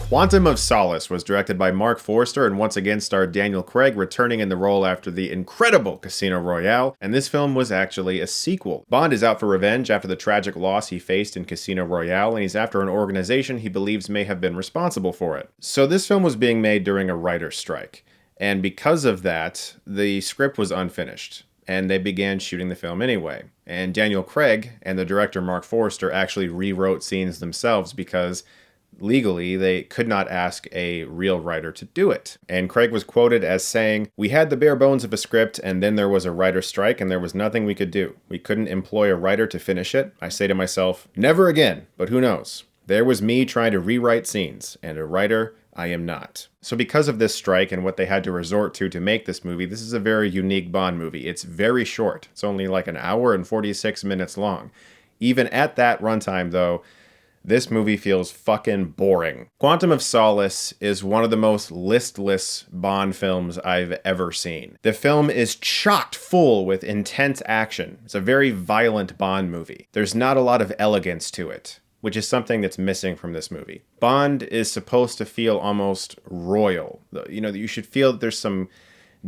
Quantum of Solace was directed by Marc Forster and once again starred Daniel Craig, returning in the role after the incredible Casino Royale, and this film was actually a sequel. Bond is out for revenge after the tragic loss he faced in Casino Royale, and he's after an organization he believes may have been responsible for it. So this film was being made during a writer's strike, and because of that, the script was unfinished, and they began shooting the film anyway. And Daniel Craig and the director Marc Forster actually rewrote scenes themselves because legally, they could not ask a real writer to do it. And Craig was quoted as saying, "We had the bare bones of a script, and then there was a writer's strike, and there was nothing we could do. We couldn't employ a writer to finish it. I say to myself, never again, but who knows? There was me trying to rewrite scenes, and a writer I am not." So because of this strike and what they had to resort to make this movie, this is a very unique Bond movie. It's very short. It's only like an hour and 46 minutes long. Even at that runtime, though, this movie feels fucking boring. Quantum of Solace is one of the most listless Bond films I've ever seen. The film is chock full with intense action. It's a very violent Bond movie. There's not a lot of elegance to it, which is something that's missing from this movie. Bond is supposed to feel almost royal. You know, you should feel that there's some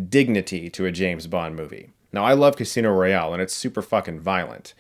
dignity to a James Bond movie. Now, I love Casino Royale, and it's super fucking violent,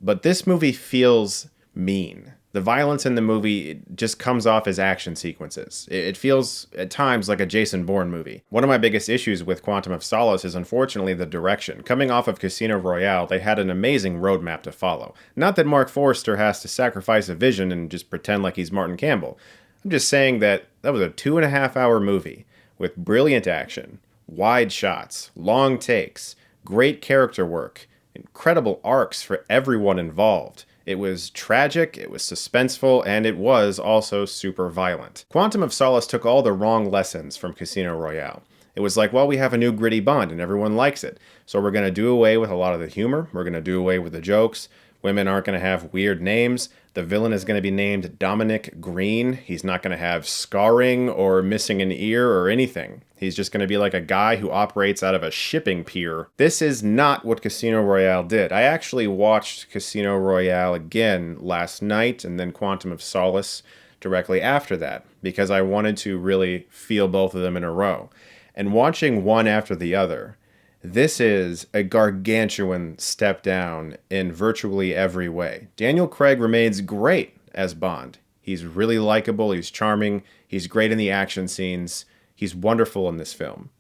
but this movie feels mean. The violence in the movie, it just comes off as action sequences. It feels, at times, like a Jason Bourne movie. One of my biggest issues with Quantum of Solace is, unfortunately, the direction. Coming off of Casino Royale, they had an amazing roadmap to follow. Not that Marc Forster has to sacrifice a vision and just pretend like he's Martin Campbell. I'm just saying that was a 2.5-hour movie with brilliant action, wide shots, long takes, great character work, incredible arcs for everyone involved. It was tragic, it was suspenseful, and it was also super violent. Quantum of Solace took all the wrong lessons from Casino Royale. It was like, well, we have a new gritty Bond and everyone likes it, so we're going to do away with a lot of the humor, we're going to do away with the jokes, women aren't going to have weird names, the villain is going to be named Dominic Green, he's not going to have scarring or missing an ear or anything. He's just going to be like a guy who operates out of a shipping pier. This is not what Casino Royale did. I actually watched Casino Royale again last night and then Quantum of Solace directly after that because I wanted to really feel both of them in a row. And watching one after the other, this is a gargantuan step down in virtually every way. Daniel Craig remains great as Bond. He's really likable, he's charming, he's great in the action scenes. He's wonderful in this film.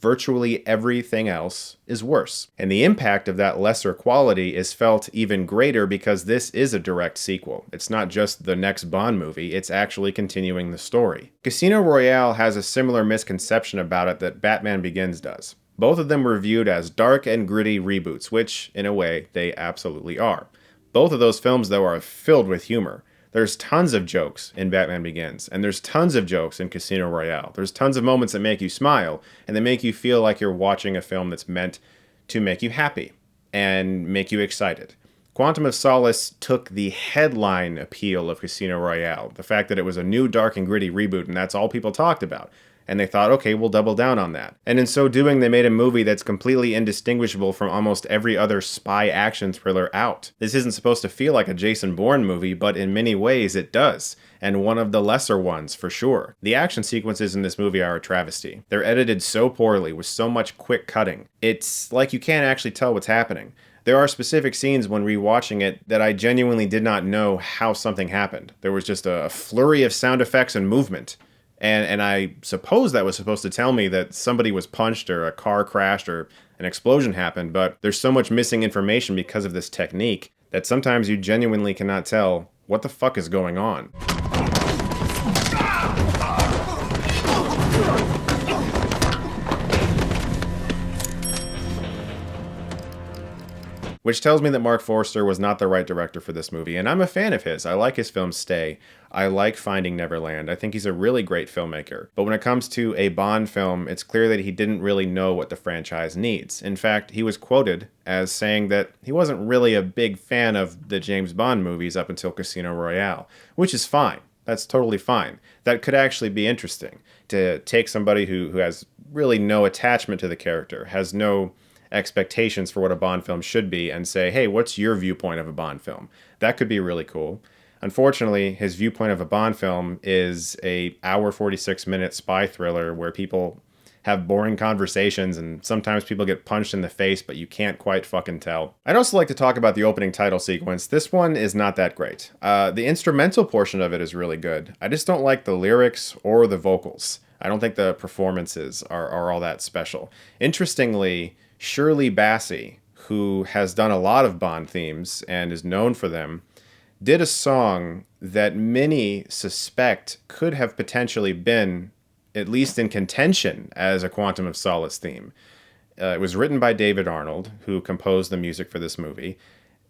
Virtually everything else is worse. And the impact of that lesser quality is felt even greater because this is a direct sequel. It's not just the next Bond movie, it's actually continuing the story. Casino Royale has a similar misconception about it that Batman Begins does. Both of them were viewed as dark and gritty reboots, which, in a way, they absolutely are. Both of those films, though, are filled with humor. There's tons of jokes in Batman Begins, and there's tons of jokes in Casino Royale. There's tons of moments that make you smile, and they make you feel like you're watching a film that's meant to make you happy and make you excited. Quantum of Solace took the headline appeal of Casino Royale, the fact that it was a new dark and gritty reboot, and that's all people talked about. And they thought, okay, we'll double down on that. And in so doing, they made a movie that's completely indistinguishable from almost every other spy action thriller out. This isn't supposed to feel like a Jason Bourne movie, but in many ways it does. And one of the lesser ones, for sure. The action sequences in this movie are a travesty. They're edited so poorly, with so much quick cutting. It's like you can't actually tell what's happening. There are specific scenes when rewatching it that I genuinely did not know how something happened. There was just a flurry of sound effects and movement. And I suppose that was supposed to tell me that somebody was punched or a car crashed or an explosion happened, but there's so much missing information because of this technique that sometimes you genuinely cannot tell what the fuck is going on. Which tells me that Marc Forster was not the right director for this movie, and I'm a fan of his. I like his film Stay. I like Finding Neverland. I think he's a really great filmmaker. But when it comes to a Bond film, it's clear that he didn't really know what the franchise needs. In fact, he was quoted as saying that he wasn't really a big fan of the James Bond movies up until Casino Royale, which is fine. That's totally fine. That could actually be interesting, to take somebody who has really no attachment to the character, has no expectations for what a Bond film should be, and say, hey, what's your viewpoint of a Bond film? That could be really cool. Unfortunately, his viewpoint of a Bond film is a hour 46-minute spy thriller where people have boring conversations and sometimes people get punched in the face, but you can't quite fucking tell. I'd also like to talk about the opening title sequence. This one is not that great. The instrumental portion of it is really good. I just don't like the lyrics or the vocals. I don't think the performances are all that special. Interestingly, Shirley Bassey, who has done a lot of Bond themes and is known for them, did a song that many suspect could have potentially been at least in contention as a Quantum of Solace theme. It was written by David Arnold, who composed the music for this movie.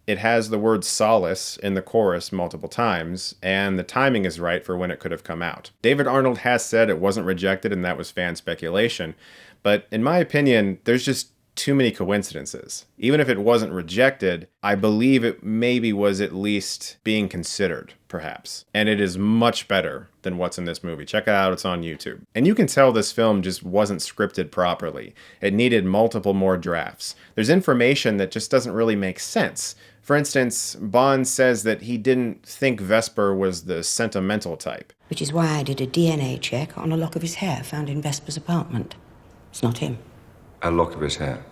It has the word solace in the chorus multiple times, and the timing is right for when it could have come out. David Arnold has said it wasn't rejected and that was fan speculation, but in my opinion, there's just too many coincidences. Even if it wasn't rejected, I believe it maybe was at least being considered, perhaps. And it is much better than what's in this movie. Check it out, it's on YouTube. And you can tell this film just wasn't scripted properly. It needed multiple more drafts. There's information that just doesn't really make sense. For instance, Bond says that he didn't think Vesper was the sentimental type. Which is why I did a DNA check on a lock of his hair found in Vesper's apartment. It's not him. A lock of his hair.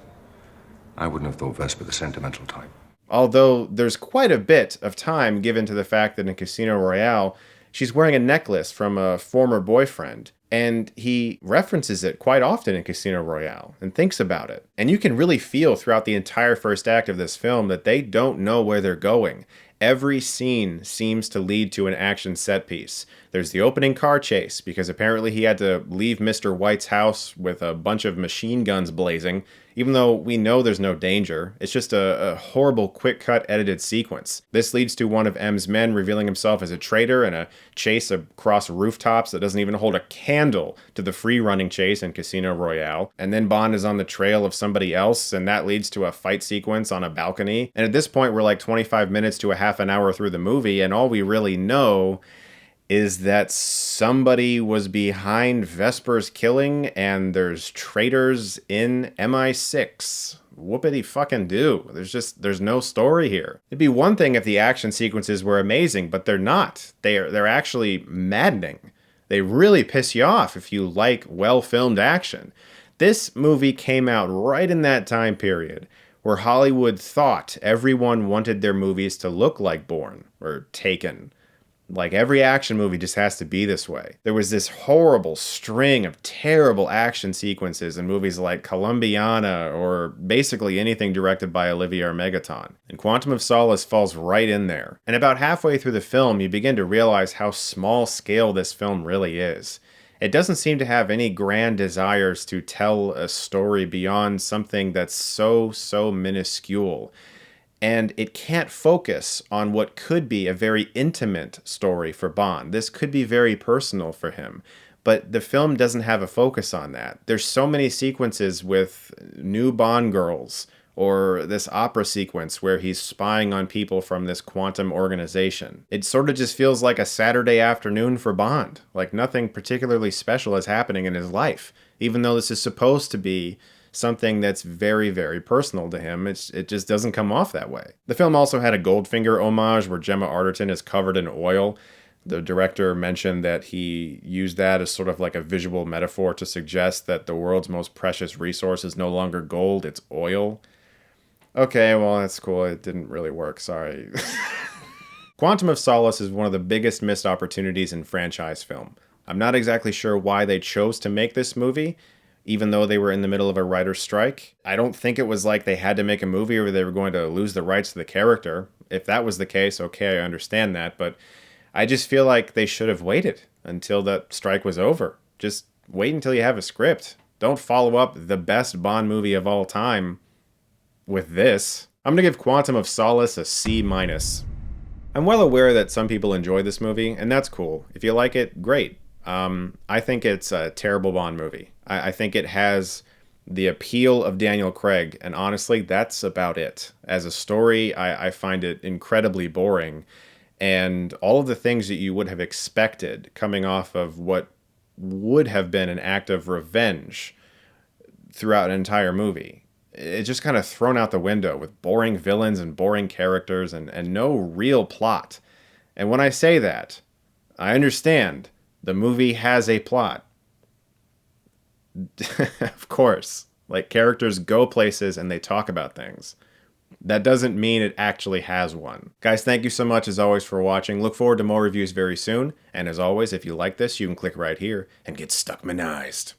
I wouldn't have thought Vesper the sentimental type. Although there's quite a bit of time given to the fact that in Casino Royale, she's wearing a necklace from a former boyfriend, and he references it quite often in Casino Royale and thinks about it. And you can really feel throughout the entire first act of this film that they don't know where they're going. Every scene seems to lead to an action set piece. There's the opening car chase, because apparently he had to leave Mr. White's house with a bunch of machine guns blazing, even though we know there's no danger. It's just a horrible quick-cut edited sequence. This leads to one of M's men revealing himself as a traitor in a chase across rooftops that doesn't even hold a candle to the free-running chase in Casino Royale. And then Bond is on the trail of somebody else, and that leads to a fight sequence on a balcony. And at this point, we're like 25 minutes to a half an hour through the movie, and all we really know is that somebody was behind Vesper's killing and there's traitors in MI6. Whoopity fucking do. There's no story here. It'd be one thing if the action sequences were amazing, but they're not. They're actually maddening. They really piss you off if you like well-filmed action. This movie came out right in that time period where Hollywood thought everyone wanted their movies to look like Bourne or Taken. Like, every action movie just has to be this way. There was this horrible string of terrible action sequences in movies like Columbiana or basically anything directed by Olivier Megaton. And Quantum of Solace falls right in there. And about halfway through the film, you begin to realize how small scale this film really is. It doesn't seem to have any grand desires to tell a story beyond something that's so minuscule. And it can't focus on what could be a very intimate story for Bond. This could be very personal for him. But the film doesn't have a focus on that. There's so many sequences with new Bond girls, or this opera sequence where he's spying on people from this quantum organization. It sort of just feels like a Saturday afternoon for Bond. Like nothing particularly special is happening in his life, even though this is supposed to be something that's very, very personal to him. It just doesn't come off that way. The film also had a Goldfinger homage where Gemma Arterton is covered in oil. The director mentioned that he used that as sort of like a visual metaphor to suggest that the world's most precious resource is no longer gold, it's oil. Okay, well, that's cool. It didn't really work. Sorry. Quantum of Solace is one of the biggest missed opportunities in franchise film. I'm not exactly sure why they chose to make this movie, even though they were in the middle of a writer's strike. I don't think it was like they had to make a movie or they were going to lose the rights to the character. If that was the case, okay, I understand that, but I just feel like they should have waited until that strike was over. Just wait until you have a script. Don't follow up the best Bond movie of all time with this. I'm going to give Quantum of Solace a C-. I'm well aware that some people enjoy this movie, and that's cool. If you like it, great. I think it's a terrible Bond movie. I think it has the appeal of Daniel Craig, and honestly, that's about it. As a story, I find it incredibly boring, and all of the things that you would have expected coming off of what would have been an act of revenge throughout an entire movie. It's just kind of thrown out the window with boring villains and boring characters and no real plot. And when I say that, I understand the movie has a plot. Of course. Like, characters go places and they talk about things. That doesn't mean it actually has one. Guys, thank you so much as always for watching. Look forward to more reviews very soon. And as always, if you like this, you can click right here and get Stuckmanized.